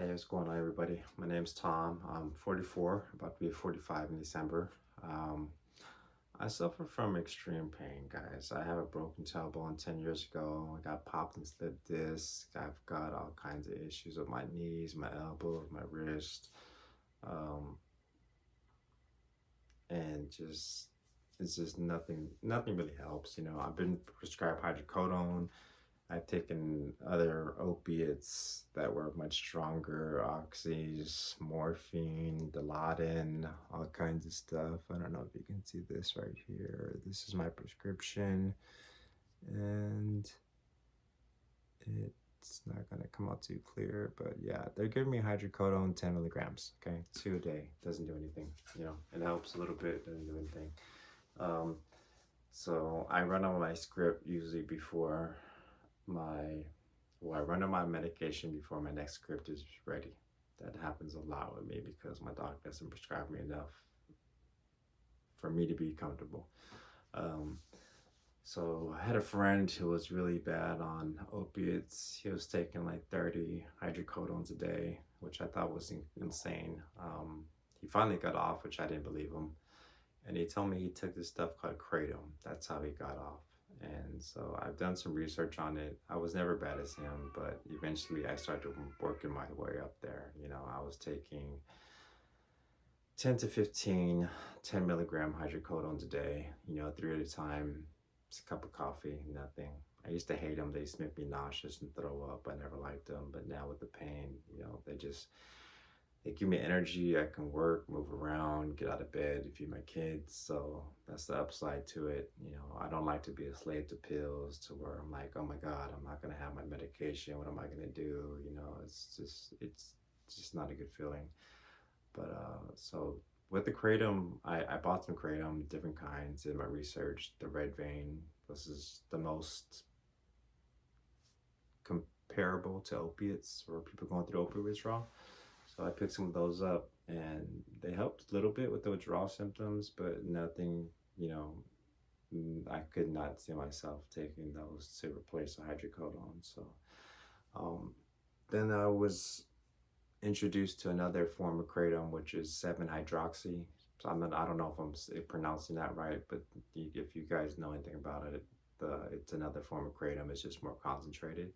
Hey, what's going on, everybody? My name's Tom. I'm 44, about to be 45 in December. Um, I suffer from extreme pain, guys. I have a broken tailbone 10 years ago. I got popped and slipped disc. I've got all kinds of issues with my knees, my elbows, my wrist. Um, and just, it's just nothing really helps. I've been prescribed hydrocodone. I've taken other opiates that were much stronger, oxys, morphine, Dilaudid, all kinds of stuff. I don't know if you can see this right here. This is my prescription, and it's not gonna come out too clear, but yeah, they're giving me hydrocodone 10 milligrams, okay? 2 a day, doesn't do anything, it helps a little bit, doesn't do anything. Um, so I run on my script usually before my I run on my medication before my next script is ready. That happens a lot with me because my doctor doesn't prescribe me enough for me to be comfortable. Um, so I had a friend who was really bad on opiates. He was taking like 30 hydrocodones a day, which I thought was insane. He finally got off, which I didn't believe him. And he told me he took this stuff called kratom. That's how he got off. And so I've done some research on it. I was never bad as him, but eventually I started working my way up there. I was taking 10 to 15 10 milligram hydrocodones a day, 3 at a time. It's a cup of coffee, nothing. I used to hate them. They used to make me nauseous and throw up. I never liked them. But now with the pain, they give me energy. I can work, move around, get out of bed, feed my kids. So that's the upside to it. I don't like to be a slave to pills to where I'm like, oh my God, I'm not going to have my medication. What am I going to do? It's just not a good feeling. But so with the kratom, I bought some kratom, different kinds in my research. The red vein, this is the most comparable to opiates or people going through opioid withdrawal. So I picked some of those up and they helped a little bit with the withdrawal symptoms, but nothing, I could not see myself taking those to replace the hydrocodone. So um, then I was introduced to another form of kratom, which is 7-hydroxy. So I don't know if I'm pronouncing that right, but if you guys know anything about it, it's another form of kratom. It's just more concentrated.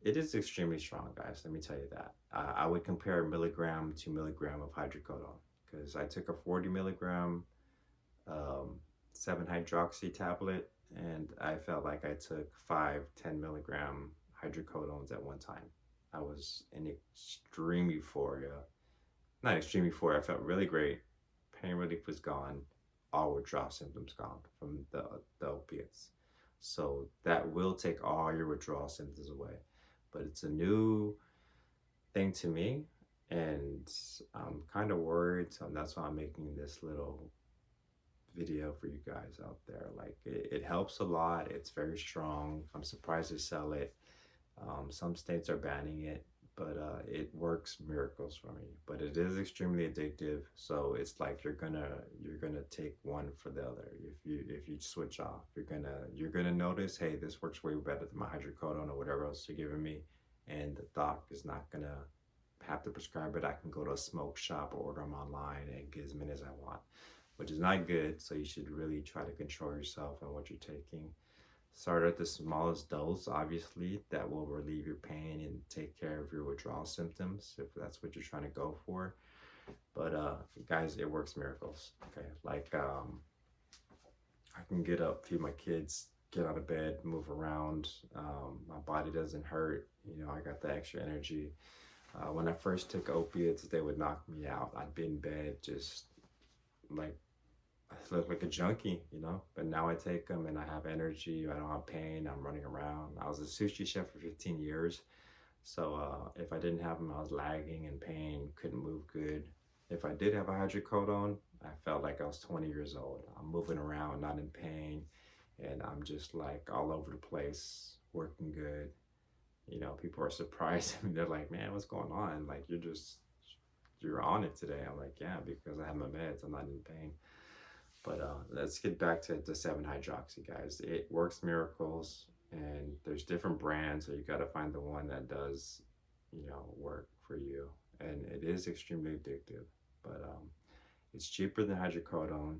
It is extremely strong, guys. Let me tell you that. I would compare milligram to milligram of hydrocodone because I took a 40 milligram 7-hydroxy tablet and I felt like I took 5 10 milligram hydrocodones at one time. I was in extreme euphoria. Not extreme euphoria, I felt really great. Pain relief was gone. All withdrawal symptoms gone from the opiates. So that will take all your withdrawal symptoms away. But it's a new thing to me and I'm kind of worried. So that's why I'm making this little video for you guys out there. Like it helps a lot. It's very strong. I'm surprised they sell it. Some states are banning it, but it works miracles for me. But it is extremely addictive, so it's like you're gonna take one for the other. If you switch off, you're gonna notice, hey, this works way better than my hydrocodone or whatever else you're giving me, and the doc is not gonna have to prescribe it. I can go to a smoke shop or order them online and get as many as I want, which is not good. So you should really try to control yourself and what you're taking. Start at the smallest dose, obviously, that will relieve your pain and take care of your withdrawal symptoms if that's what you're trying to go for. But guys, it works miracles. Okay, like I can get up, feed my kids, get out of bed, move around. My body doesn't hurt. I got the extra energy. When I first took opiates, they would knock me out. I'd be in bed just like I look like a junkie, but now I take them and I have energy. I don't have pain. I'm running around. I was a sushi chef for 15 years. So if I didn't have them, I was lagging in pain, couldn't move good. If I did have a hydrocodone, I felt like I was 20 years old. I'm moving around, not in pain, and I'm just like all over the place, working good. People are surprised. They're like, man, what's going on? Like, you're on it today. I'm like, yeah, because I have my meds. I'm not in pain. But let's get back to the 7-hydroxy, guys. It works miracles, and there's different brands, so you got to find the one that does, work for you. is extremely addictive, but it's cheaper than hydrocodone,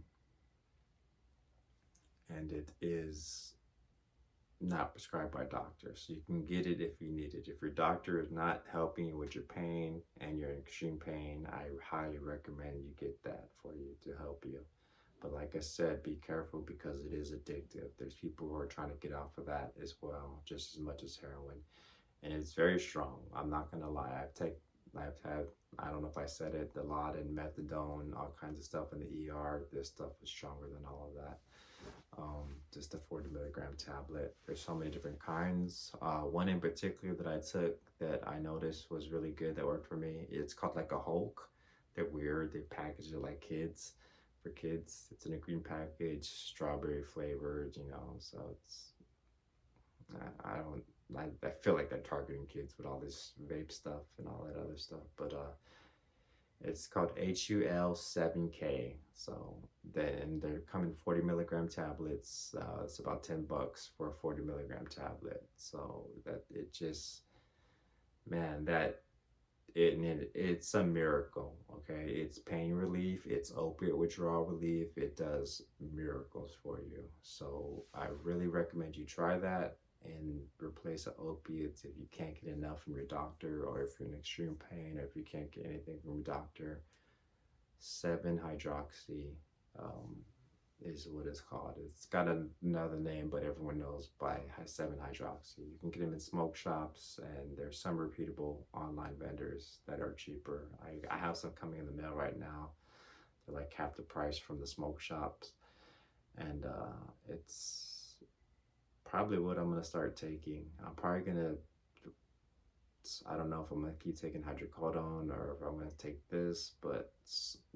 and it is not prescribed by doctors. So you can get it if you need it. If your doctor is not helping you with your pain and you're in extreme pain, I highly recommend you get that for you to help you. But like I said, be careful because it is addictive. There's people who are trying to get off of that as well, just as much as heroin. And it's very strong. I'm not gonna lie. I've had, I don't know if I said it, a lot in methadone, all kinds of stuff in the ER. This stuff is stronger than all of that. Just a 40 milligram tablet. There's so many different kinds. One in particular that I took that I noticed was really good that worked for me. It's called like a Hulk. They're weird. They package it like kids. For kids, it's in a green package, strawberry flavored. So it's I don't. I feel like they're targeting kids with all this vape stuff and all that other stuff, but it's called HUL7K. So then they're coming 40 milligram tablets. It's about $10 for a 40 milligram tablet. So that it just, man, it's a miracle. Okay, it's pain relief, it's opiate withdrawal relief. It does miracles for you. So I really recommend you try that and replace the opiates if you can't get enough from your doctor, or if you're in extreme pain, or if you can't get anything from your doctor. 7-hydroxy is what it's called. It's got another name, but everyone knows by 7-hydroxy. You can get them in smoke shops, and there's some reputable online vendors that are cheaper. I have some coming in the mail right now. They're like half the price from the smoke shops, and it's probably what I'm gonna start taking. I'm probably gonna, I don't know if I'm gonna keep taking hydrocodone or if I'm gonna take this, but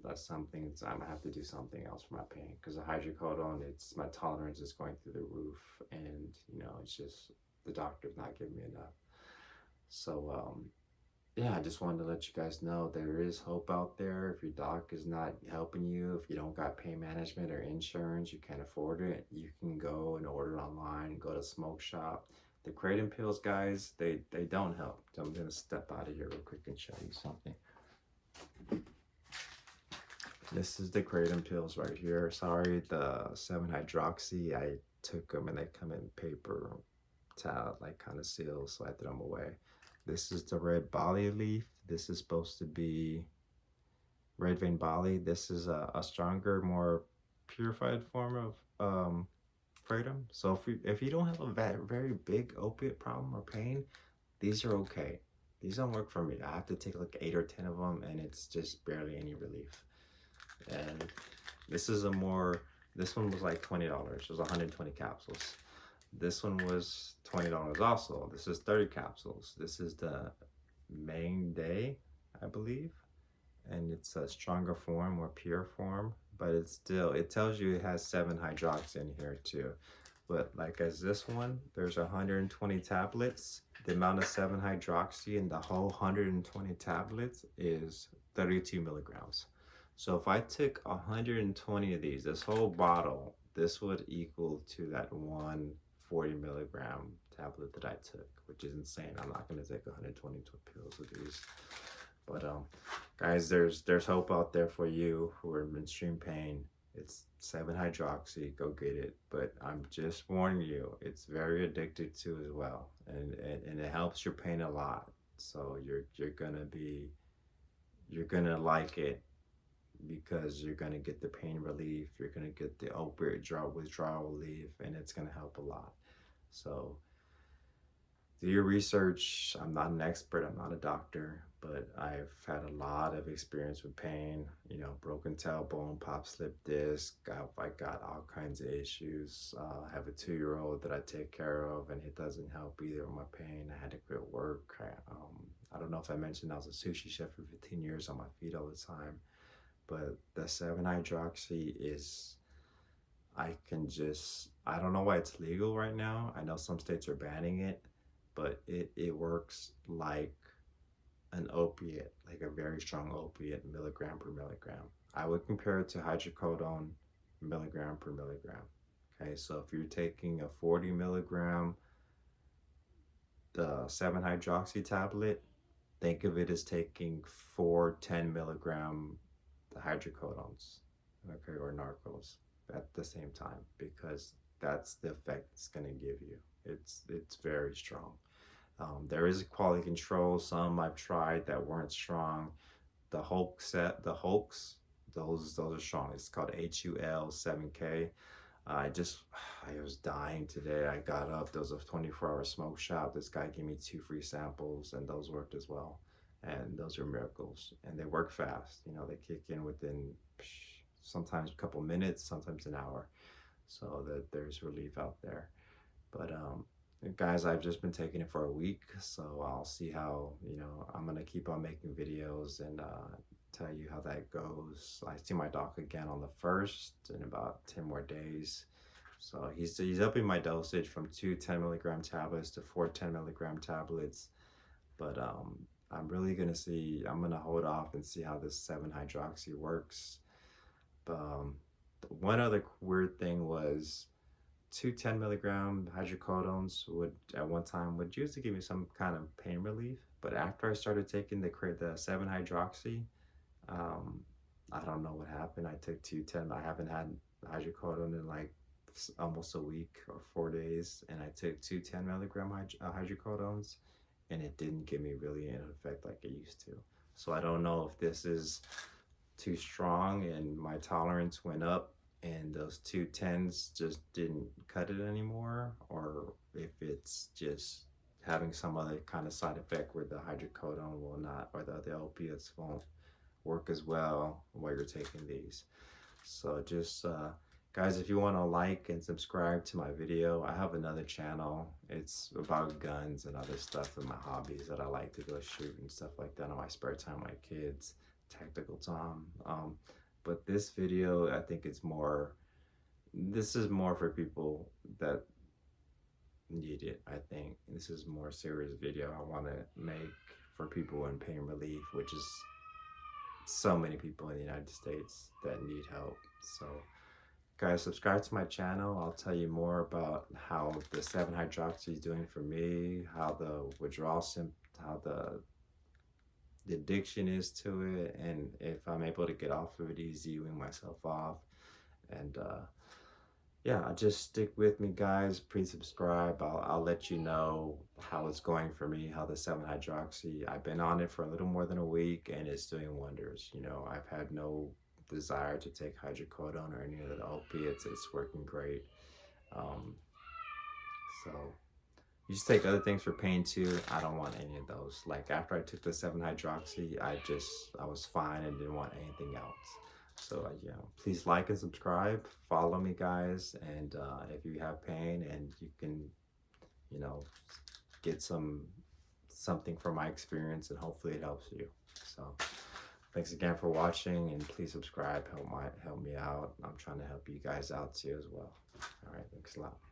that's something I'm gonna have to do something else for my pain, because the hydrocodone, it's my tolerance is going through the roof, and it's just the doctor's not giving me enough. So yeah, I just wanted to let you guys know there is hope out there. If your doc is not helping you, if you don't got pain management or insurance, you can't afford it, you can go and order it online, go to smoke shop. The kratom pills, guys, they don't help. So I'm gonna step out of here real quick and show you something. This is the kratom pills right here. Sorry, the 7-hydroxy, I took them and they come in paper towel, like kind of seals, so I threw them away. This is the red bali leaf. This is supposed to be red vein bali. This is a stronger, more purified form of kratom. So if you don't have a very big opiate problem or pain, these are okay. These don't work for me. I have to take like 8 or 10 of them, and it's just barely any relief. And this one was like $20. It was 120 capsules. This one was $20 also. This is 30 capsules. This is the main day, I believe. And it's a stronger form, more pure form, but it tells you it has 7-hydroxy in here too. But like as this one, there's 120 tablets. The amount of 7-hydroxy in the whole 120 tablets is 32 milligrams. So if I took 120 of these, this whole bottle, this would equal to that 140 milligram tablet that I took, which is insane. I'm not gonna take 120 pills of these. But guys, there's hope out there for you who are in extreme pain. It's 7-hydroxy, go get it. But I'm just warning you, it's very addictive too as well, and it helps your pain a lot. So you're gonna like it, because you're gonna get the pain relief, you're gonna get the opioid withdrawal relief, and it's gonna help a lot. So do your research. I'm not an expert, I'm not a doctor, but I've had a lot of experience with pain, broken tailbone, pop slip disc. I got all kinds of issues. I have a 2-year-old that I take care of, and it doesn't help either with my pain. I had to quit work. I don't know if I mentioned I was a sushi chef for 15 years on my feet all the time, but the 7-hydroxy is, I don't know why it's legal right now. I know some states are banning it, but it works like an opiate, like a very strong opiate, milligram per milligram. I would compare it to hydrocodone, milligram per milligram. Okay, so if you're taking a 40 milligram, the 7-hydroxy tablet, think of it as taking 4 10 milligram hydrocodones, okay, or narcos at the same time, because that's the effect it's going to give you. It's very strong. There is a quality control. Some I've tried that weren't strong. The Hulk set, the Hulks, those are strong. It's called HUL 7K. I just, I was dying today. I got up. There was a 24-hour smoke shop. This guy gave me 2 free samples, and those worked as well. And those are miracles. And they work fast. You know, they kick in within sometimes a couple minutes, sometimes an hour. So that there's relief out there. But guys, I've just been taking it for a week, so I'll see how, I'm gonna keep on making videos and tell you how that goes. I see my doc again on the 1st in about 10 more days. So he's upping my dosage from 2 10 milligram tablets to 4 10 milligram tablets. But I'm really gonna see. I'm gonna hold off and see how this 7 hydroxy works. But one other weird thing was 2 10 milligram hydrocodones would at one time would usually give me some kind of pain relief. But after I started taking the 7 hydroxy, um, I don't know what happened. I took 2 10. I haven't had hydrocodone in like almost a week or 4 days, and I took 2 10 milligram hydrocodones, and it didn't give me really an effect like it used to. So I don't know if this is too strong and my tolerance went up and those 2 10s just didn't cut it anymore, or if it's just having some other kind of side effect where the hydrocodone will not, or the opiates won't work as well while you're taking these. So just guys, if you want to like and subscribe to my video, I have another channel. It's about guns and other stuff and my hobbies that I like to go shoot and stuff like that on my spare time, my kids, Tactical Tom. But this video, I think this is more for people that need it. I think this is more serious video I want to make for people in pain relief, which is so many people in the United States that need help. So guys, subscribe to my channel. I'll tell you more about how the 7 hydroxy is doing for me, how the withdrawal how the addiction is to it, and if I'm able to get off of it easy, wean myself off. And yeah, just stick with me, guys. Please subscribe. I'll let you know how it's going for me, how the 7 hydroxy. I've been on it for a little more than a week, and it's doing wonders. I've had no desire to take hydrocodone or any of the opiates. It's working great. So you just take other things for pain too. I don't want any of those. Like after I took the 7 hydroxy, I was fine and didn't want anything else. So please like and subscribe. Follow me, guys. And if you have pain and you can, get something from my experience, and hopefully it helps you. So thanks again for watching, and please subscribe. Help me out. I'm trying to help you guys out too as well. All right, thanks a lot.